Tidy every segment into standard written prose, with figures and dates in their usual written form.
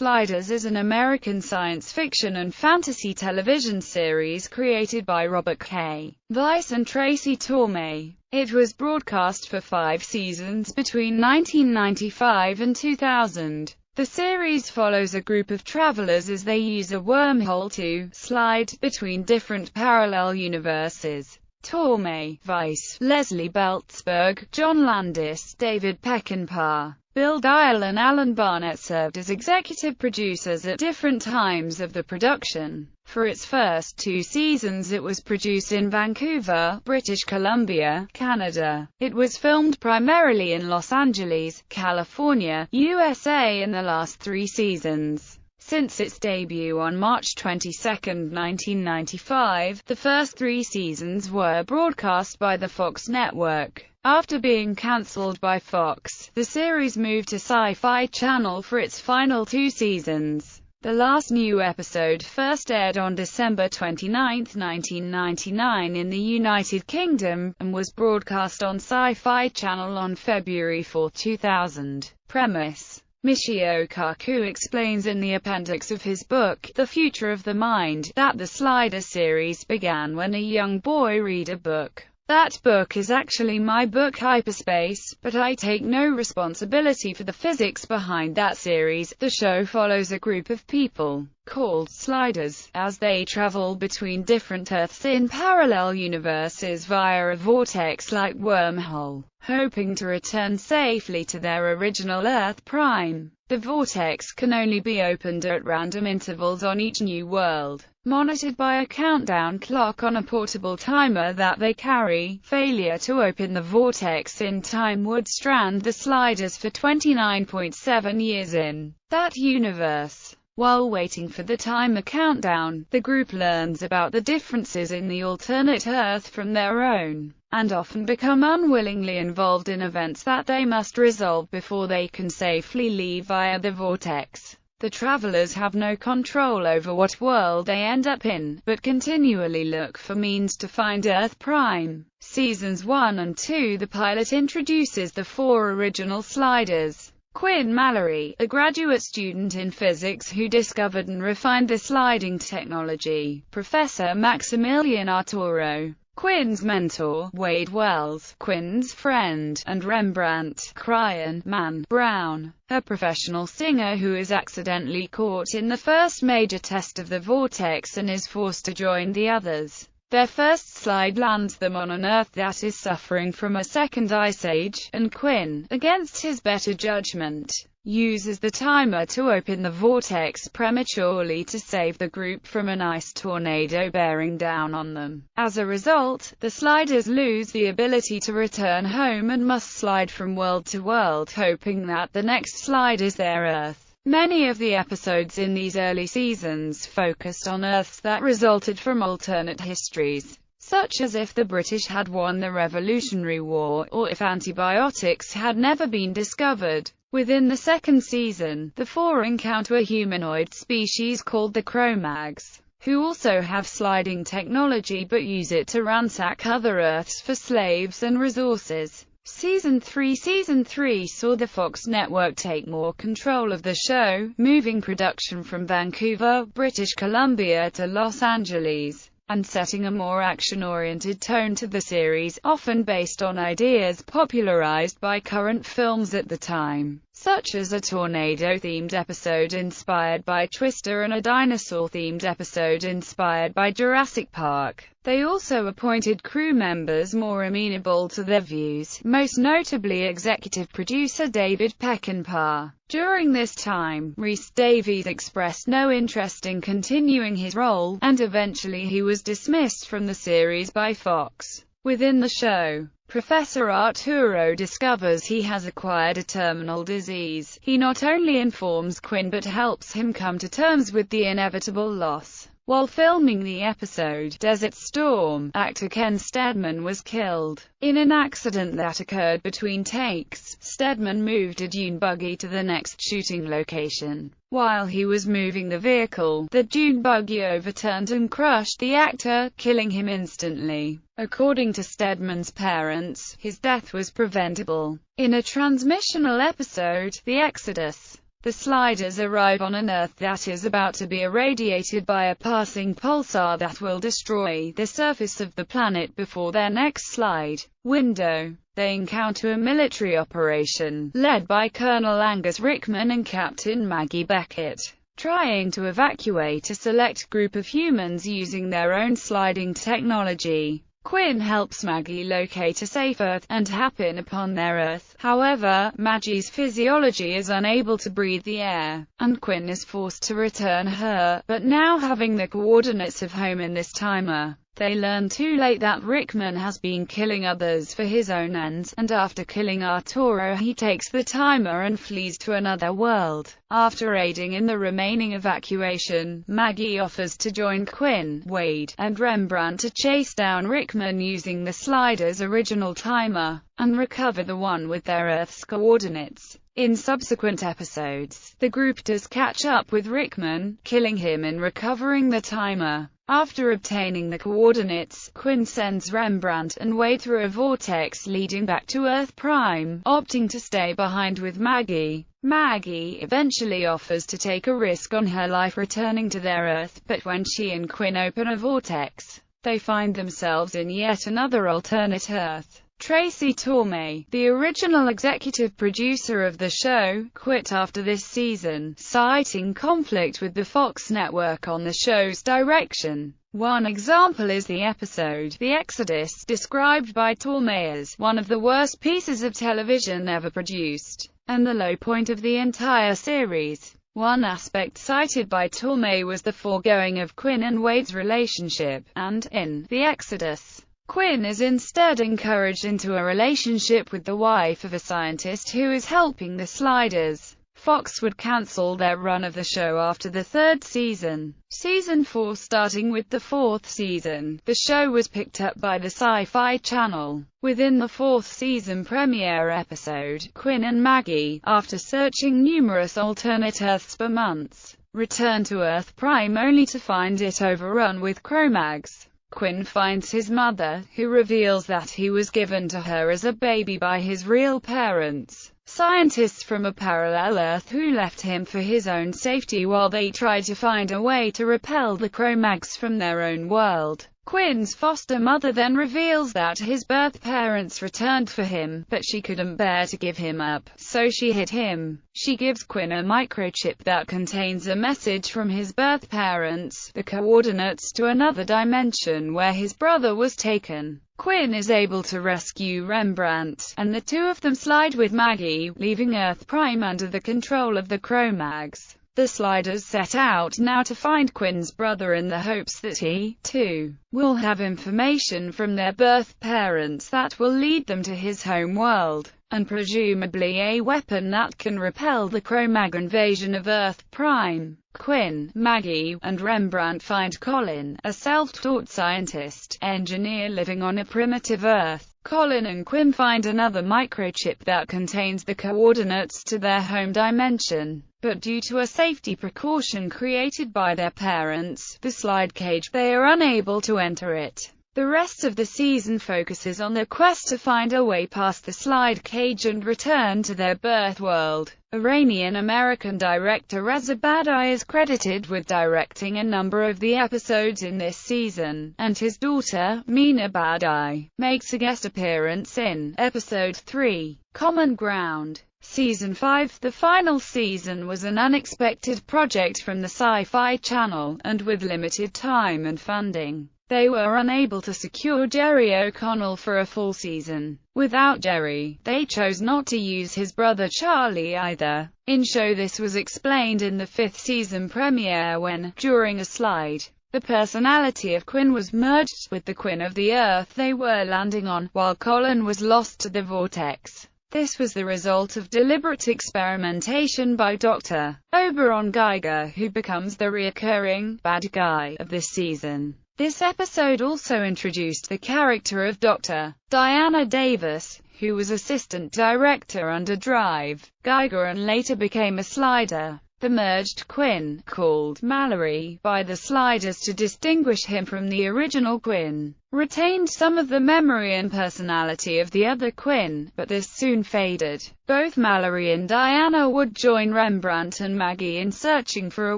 Sliders is an American science fiction and fantasy television series created by Robert K. Weiss and Tracy Torme. It was broadcast for 5 seasons between 1995 and 2000. The series follows a group of travelers as they use a wormhole to slide between different parallel universes. Torme, Weiss, Leslie Beltzberg, John Landis, David Peckinpah, Bill Dial and Alan Barnett served as executive producers at different times of the production. For its first 2 seasons it was produced in Vancouver, British Columbia, Canada. It was filmed primarily in Los Angeles, California, USA in the last 3 seasons. Since its debut on March 22, 1995, the first 3 seasons were broadcast by the Fox network. After being cancelled by Fox, the series moved to Sci-Fi Channel for its final 2 seasons. The last new episode first aired on December 29, 1999 in the United Kingdom, and was broadcast on Sci-Fi Channel on February 4, 2000. Premise: Michio Kaku explains in the appendix of his book, The Future of the Mind, that the Slider series began when a young boy read a book. That book is actually my book Hyperspace, but I take no responsibility for the physics behind that series. The show follows a group of people, called Sliders, as they travel between different Earths in parallel universes via a vortex-like wormhole, hoping to return safely to their original Earth Prime. The vortex can only be opened at random intervals on each new world, monitored by a countdown clock on a portable timer that they carry. Failure to open the vortex in time would strand the Sliders for 29.7 years in that universe. While waiting for the timer countdown, the group learns about the differences in the alternate Earth from their own, and often become unwillingly involved in events that they must resolve before they can safely leave via the vortex. The travelers have no control over what world they end up in, but continually look for means to find Earth Prime. Seasons 1 and 2. The pilot introduces the 4 original Sliders. Quinn Mallory, a graduate student in physics who discovered and refined the sliding technology. Professor Maximilian Arturo, Quinn's mentor. Wade Wells, Quinn's friend, and Rembrandt Cryan Man Brown, a professional singer who is accidentally caught in the first major test of the vortex and is forced to join the others. Their first slide lands them on an Earth that is suffering from a second ice age, and Quinn, against his better judgment, uses the timer to open the vortex prematurely to save the group from an ice tornado bearing down on them. As a result, the Sliders lose the ability to return home and must slide from world to world, hoping that the next slide is their Earth. Many of the episodes in these early seasons focused on Earths that resulted from alternate histories, such as if the British had won the Revolutionary War, or if antibiotics had never been discovered. Within the second season, the 4 encounter a humanoid species called the Cro-Mags, who also have sliding technology but use it to ransack other Earths for slaves and resources. Season 3 saw the Fox network take more control of the show, moving production from Vancouver, British Columbia to Los Angeles, and setting a more action-oriented tone to the series, often based on ideas popularized by current films at the time, such as a tornado-themed episode inspired by Twister and a dinosaur-themed episode inspired by Jurassic Park. They also appointed crew members more amenable to their views, most notably executive producer David Peckinpah. During this time, Rhys-Davies expressed no interest in continuing his role, and eventually he was dismissed from the series by Fox. Within the show, Professor Arturo discovers he has acquired a terminal disease. He not only informs Quinn but helps him come to terms with the inevitable loss. While filming the episode Desert Storm, actor Ken Steadman was killed in an accident that occurred between takes. Steadman moved a dune buggy to the next shooting location. While he was moving the vehicle, the dune buggy overturned and crushed the actor, killing him instantly. According to Steadman's parents, his death was preventable. In a transmissional episode, The Exodus, The sliders arrive on an Earth that is about to be irradiated by a passing pulsar that will destroy the surface of the planet before their next slide window. They encounter a military operation, led by Colonel Angus Rickman and Captain Maggie Beckett, trying to evacuate a select group of humans using their own sliding technology. Quinn helps Maggie locate a safe Earth, and happen upon their Earth. However, Maggie's physiology is unable to breathe the air, and Quinn is forced to return her, but now having the coordinates of home in this timer. They learn too late that Rickman has been killing others for his own ends, and after killing Arturo he takes the timer and flees to another world. After aiding in the remaining evacuation, Maggie offers to join Quinn, Wade, and Rembrandt to chase down Rickman using the slider's original timer, and recover the one with their Earth's coordinates. In subsequent episodes, the group does catch up with Rickman, killing him and recovering the timer. After obtaining the coordinates, Quinn sends Rembrandt and Wade through a vortex leading back to Earth Prime, opting to stay behind with Maggie. Maggie eventually offers to take a risk on her life returning to their Earth, but when she and Quinn open a vortex, they find themselves in yet another alternate Earth. Tracy Torme, the original executive producer of the show, quit after this season, citing conflict with the Fox network on the show's direction. One example is the episode The Exodus, described by Torme as one of the worst pieces of television ever produced, and the low point of the entire series. One aspect cited by Torme was the foregoing of Quinn and Wade's relationship, and, in The Exodus, Quinn is instead encouraged into a relationship with the wife of a scientist who is helping the sliders. Fox would cancel their run of the show after the third season. Season 4. Starting with the fourth season, the show was picked up by the Sci-Fi Channel. Within the fourth season premiere episode, Quinn and Maggie, after searching numerous alternate Earths for months, return to Earth Prime only to find it overrun with Cro-Mags. Quinn finds his mother, who reveals that he was given to her as a baby by his real parents, scientists from a parallel Earth who left him for his own safety while they tried to find a way to repel the Cro-Mags from their own world. Quinn's foster mother then reveals that his birth parents returned for him, but she couldn't bear to give him up, so she hid him. She gives Quinn a microchip that contains a message from his birth parents, the coordinates to another dimension where his brother was taken. Quinn is able to rescue Rembrandt, and the two of them slide with Maggie, leaving Earth Prime under the control of the Cro-Mags. The sliders set out now to find Quinn's brother in the hopes that he, too, will have information from their birth parents that will lead them to his home world, and presumably a weapon that can repel the Cro-Mag invasion of Earth Prime. Quinn, Maggie, and Rembrandt find Colin, a self-taught scientist, engineer living on a primitive Earth. Colin and Quinn find another microchip that contains the coordinates to their home dimension, but due to a safety precaution created by their parents, the slide cage, they are unable to enter it. The rest of the season focuses on their quest to find a way past the slide cage and return to their birth world. Iranian-American director Reza Badi is credited with directing a number of the episodes in this season, and his daughter, Mina Badi, makes a guest appearance in Episode 3, Common Ground. Season 5. The final season was an unexpected project from the Sci-Fi Channel, and with limited time and funding, they were unable to secure Jerry O'Connell for a full season. Without Jerry, they chose not to use his brother Charlie either. In show this was explained in the fifth season premiere when, during a slide, the personality of Quinn was merged with the Quinn of the Earth they were landing on, while Colin was lost to the vortex. This was the result of deliberate experimentation by Dr. Oberon Geiger, who becomes the recurring bad guy of this season. This episode also introduced the character of Dr. Diana Davis, who was assistant director under Drive Geiger and later became a slider. The merged Quinn, called Mallory by the sliders to distinguish him from the original Quinn, retained some of the memory and personality of the other Quinn, but this soon faded. Both Mallory and Diana would join Rembrandt and Maggie in searching for a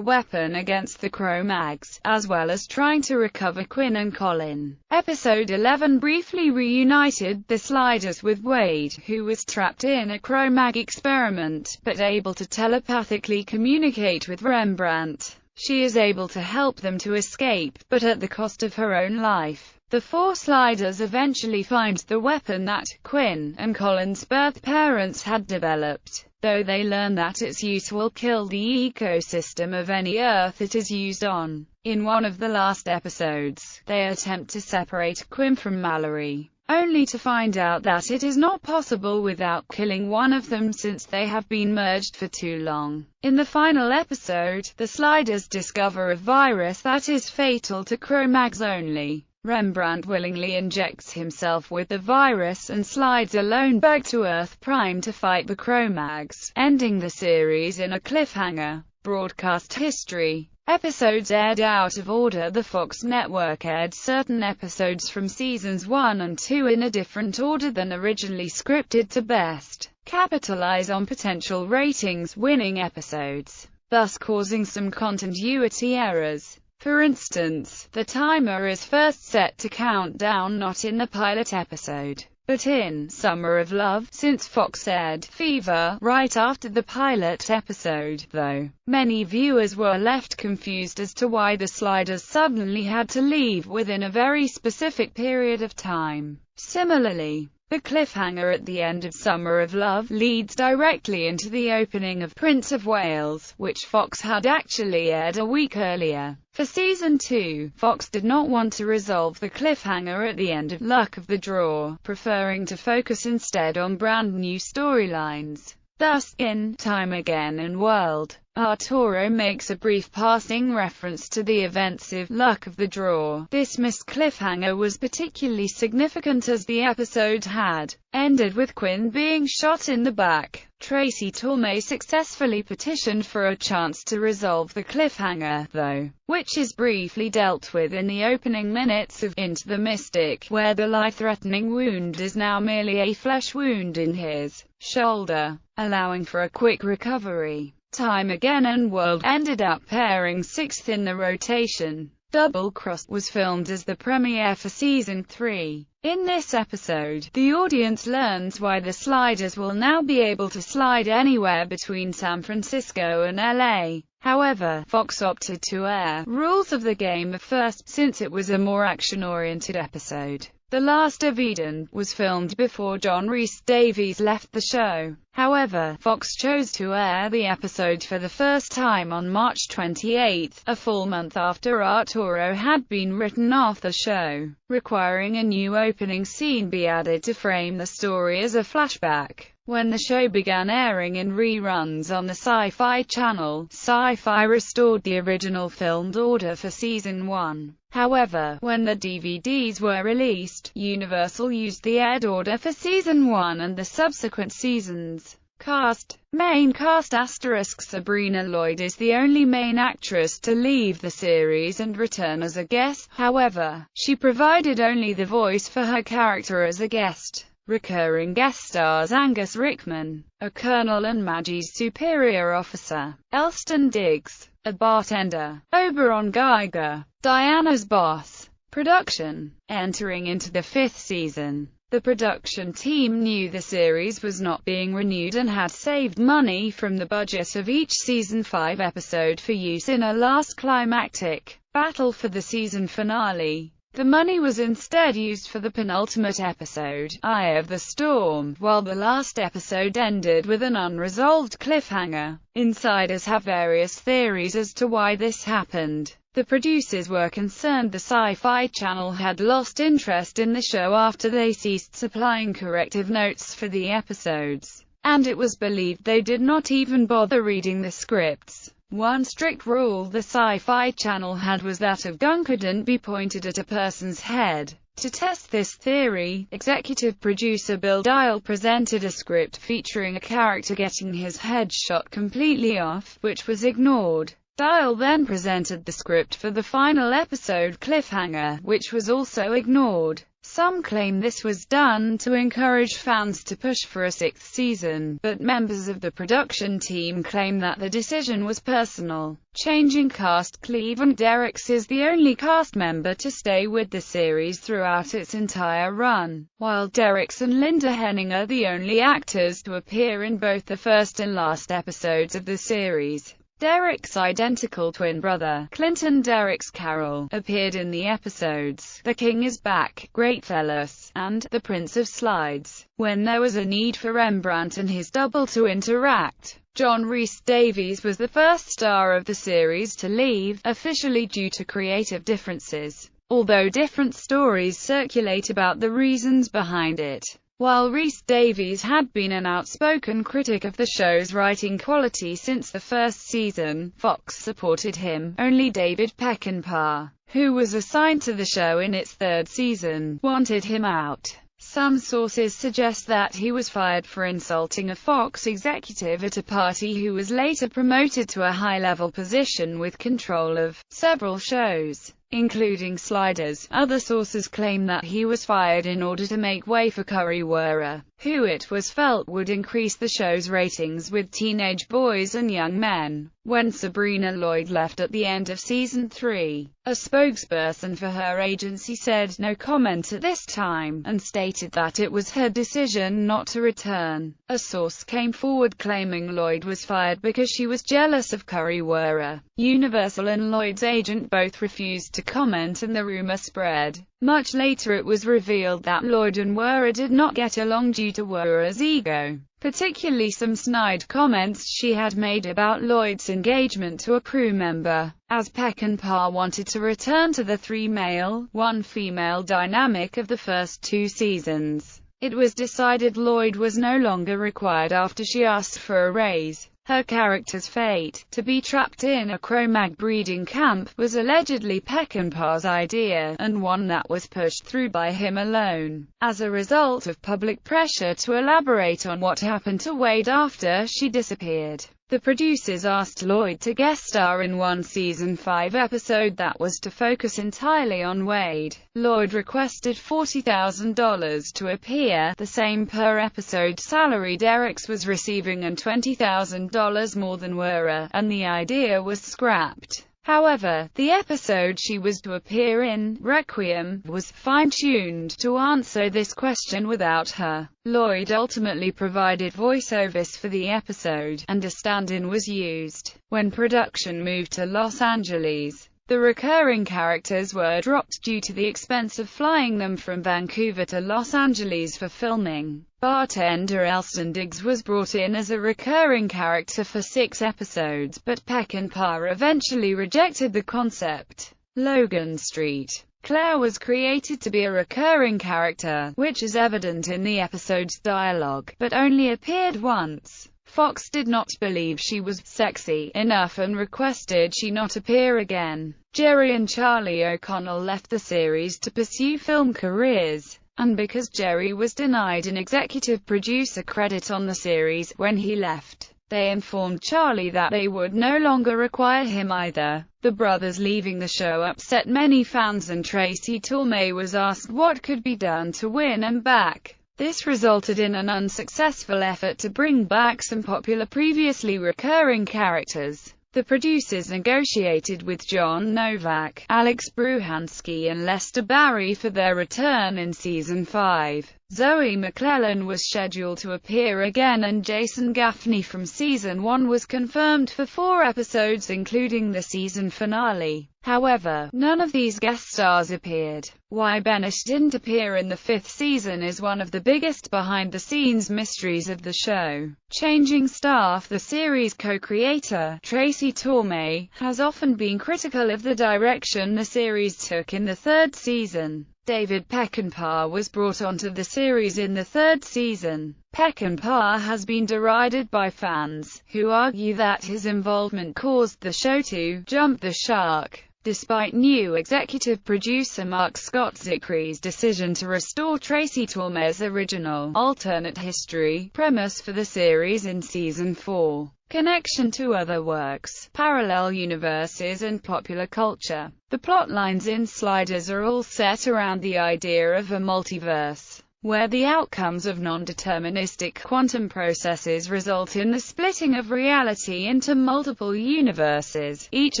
weapon against the Cro-Mags, as well as trying to recover Quinn and Colin. Episode 11 briefly reunited the Sliders with Wade, who was trapped in a Cro-Mag experiment, but able to telepathically communicate with Rembrandt. She is able to help them to escape, but at the cost of her own life. The four Sliders eventually find the weapon that Quinn and Colin's birth parents had developed, though they learn that its use will kill the ecosystem of any Earth it is used on. In one of the last episodes, they attempt to separate Quinn from Mallory, only to find out that it is not possible without killing one of them since they have been merged for too long. In the final episode, the Sliders discover a virus that is fatal to Cro-Mags only. Rembrandt willingly injects himself with the virus and slides alone back to Earth Prime to fight the Cro-Mags, ending the series in a cliffhanger. Broadcast history. Episodes aired out of order. The Fox network aired certain episodes from seasons 1 and 2 in a different order than originally scripted to best capitalize on potential ratings-winning episodes, thus causing some continuity errors. For instance, the timer is first set to count down not in the pilot episode, but in Summer of Love, since Fox aired Fever right after the pilot episode, though. Many viewers were left confused as to why the Sliders suddenly had to leave within a very specific period of time. Similarly, the cliffhanger at the end of Summer of Love leads directly into the opening of Prince of Wales, which Fox had actually aired a week earlier. For Season 2, Fox did not want to resolve the cliffhanger at the end of Luck of the Draw, preferring to focus instead on brand new storylines. Thus, in Time Again and World, Arturo makes a brief passing reference to the events of Luck of the Draw. This missed cliffhanger was particularly significant as the episode had ended with Quinn being shot in the back. Tracy Torme successfully petitioned for a chance to resolve the cliffhanger, though, which is briefly dealt with in the opening minutes of Into the Mystic, where the life-threatening wound is now merely a flesh wound in his shoulder, allowing for a quick recovery. Time Again and World ended up airing 6th in the rotation. Double Cross was filmed as the premiere for Season 3. In this episode, the audience learns why the Sliders will now be able to slide anywhere between San Francisco and LA. However, Fox opted to air Rules of the Game first, since it was a more action-oriented episode. The Last of Eden was filmed before John Rhys-Davies left the show. However, Fox chose to air the episode for the first time on March 28, a full month after Arturo had been written off the show, requiring a new opening scene be added to frame the story as a flashback. When the show began airing in reruns on the Sci-Fi Channel, Sci-Fi restored the original filmed order for Season 1. However, when the DVDs were released, Universal used the aired order for Season 1 and the subsequent seasons. Cast. Main cast * Sabrina Lloyd is the only main actress to leave the series and return as a guest. However, she provided only the voice for her character as a guest. Recurring guest stars Angus Rickman, a colonel and Maggie's superior officer; Elston Diggs, a bartender; Oberon Geiger, Diana's boss. Production. Entering into the 5th season, the production team knew the series was not being renewed and had saved money from the budget of each Season 5 episode for use in a last climactic battle for the season finale. The money was instead used for the penultimate episode, Eye of the Storm, while the last episode ended with an unresolved cliffhanger. Insiders have various theories as to why this happened. The producers were concerned the Sci-Fi Channel had lost interest in the show after they ceased supplying corrective notes for the episodes, and it was believed they did not even bother reading the scripts. One strict rule the Sci-Fi Channel had was that a gun couldn't be pointed at a person's head. To test this theory, executive producer Bill Dial presented a script featuring a character getting his head shot completely off, which was ignored. Dial then presented the script for the final episode cliffhanger, which was also ignored. Some claim this was done to encourage fans to push for a sixth season, but members of the production team claim that the decision was personal. Changing cast: Cleveland Derricks is the only cast member to stay with the series throughout its entire run, while Derricks and Linda Henning are the only actors to appear in both the first and last episodes of the series. Derricks' identical twin brother, Clinton Derricks Carroll, appeared in the episodes The King is Back, Great Fellas, and The Prince of Slides, when there was a need for Rembrandt and his double to interact. John Rhys-Davies was the first star of the series to leave, officially due to creative differences, although different stories circulate about the reasons behind it. While Rhys-Davies had been an outspoken critic of the show's writing quality since the first season, Fox supported him. Only David Peckinpah, who was assigned to the show in its third season, wanted him out. Some sources suggest that he was fired for insulting a Fox executive at a party who was later promoted to a high-level position with control of several shows, including Sliders. Other sources claim that he was fired in order to make way for Curry-Wurrer, who it was felt would increase the show's ratings with teenage boys and young men. When Sabrina Lloyd left at the end of season 3, a spokesperson for her agency said no comment at this time, and stated that it was her decision not to return. A source came forward claiming Lloyd was fired because she was jealous of Curry-Wurrer. Universal and Lloyd's agent both refused to comment, and the rumor spread. Much later it was revealed that Lloyd and Wurrer did not get along due to Wurrer's ego, particularly some snide comments she had made about Lloyd's engagement to a crew member. As Peckinpah wanted to return to the 3-male, 1-female dynamic of the first 2 seasons, it was decided Lloyd was no longer required after she asked for a raise. Her character's fate, to be trapped in a Cro-Mag breeding camp, was allegedly Peckinpah's idea, and one that was pushed through by him alone. As a result of public pressure to elaborate on what happened to Wade after she disappeared, the producers asked Lloyd to guest star in one season 5 episode that was to focus entirely on Wade. Lloyd requested $40,000 to appear, the same per episode salary Derricks was receiving and $20,000 more than Wurrer, and the idea was scrapped. However, the episode she was to appear in, Requiem, was fine-tuned to answer this question without her. Lloyd ultimately provided voiceovers for the episode, and a stand-in was used. When production moved to Los Angeles, the recurring characters were dropped due to the expense of flying them from Vancouver to Los Angeles for filming. Bartender Elston Diggs was brought in as a recurring character for 6 episodes, but Peckinpah eventually rejected the concept. Logan Street Claire was created to be a recurring character, which is evident in the episode's dialogue, but only appeared once. Fox did not believe she was sexy enough and requested she not appear again. Jerry and Charlie O'Connell left the series to pursue film careers, and because Jerry was denied an executive producer credit on the series when he left, they informed Charlie that they would no longer require him either. The brothers leaving the show upset many fans, and Tracy Torme was asked what could be done to win him back. This resulted in an unsuccessful effort to bring back some popular previously recurring characters. The producers negotiated with John Novak, Alex Bruhansky and Lester Barry for their return in season 5. Zoe McClellan was scheduled to appear again, and Jason Gaffney from season 1 was confirmed for 4 episodes including the season finale. However, none of these guest stars appeared. Why Benish didn't appear in the 5th season is one of the biggest behind-the-scenes mysteries of the show. Changing staff. The series co-creator, Tracy Torme, has often been critical of the direction the series took in the 3rd season. David Peckinpah was brought onto the series in the 3rd season. Peckinpah has been derided by fans, who argue that his involvement caused the show to jump the shark. Despite new executive producer Mark Scott Zicree's decision to restore Tracy Torme's original, alternate history premise for the series in season 4, connection to other works, parallel universes and popular culture. The plotlines in Sliders are all set around the idea of a multiverse, where the outcomes of non-deterministic quantum processes result in the splitting of reality into multiple universes, each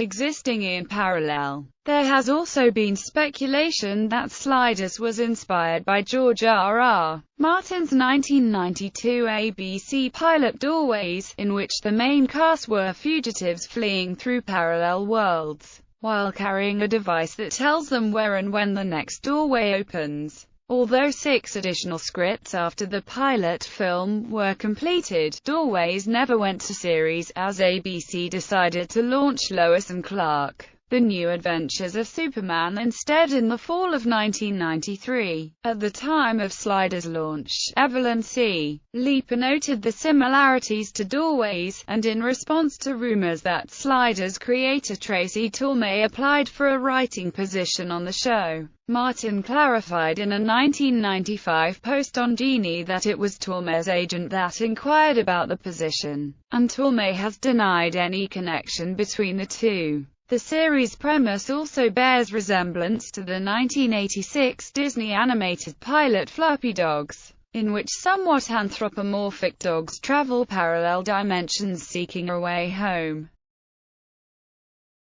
existing in parallel. There has also been speculation that Sliders was inspired by George R.R. Martin's 1992 ABC pilot Doorways, in which the main cast were fugitives fleeing through parallel worlds, while carrying a device that tells them where and when the next doorway opens. Although 6 additional scripts after the pilot film were completed, Doorways never went to series, as ABC decided to launch Lois and Clark: The New Adventures of Superman instead in the fall of 1993. At the time of Sliders' launch, Evelyn C. Leeper noted the similarities to Doorways, and in response to rumors that Sliders creator Tracy Torme applied for a writing position on the show, Martin clarified in a 1995 post on Genie that it was Torme's agent that inquired about the position, and Torme has denied any connection between the two. The series' premise also bears resemblance to the 1986 Disney animated pilot Fluffy Dogs, in which somewhat anthropomorphic dogs travel parallel dimensions seeking a way home.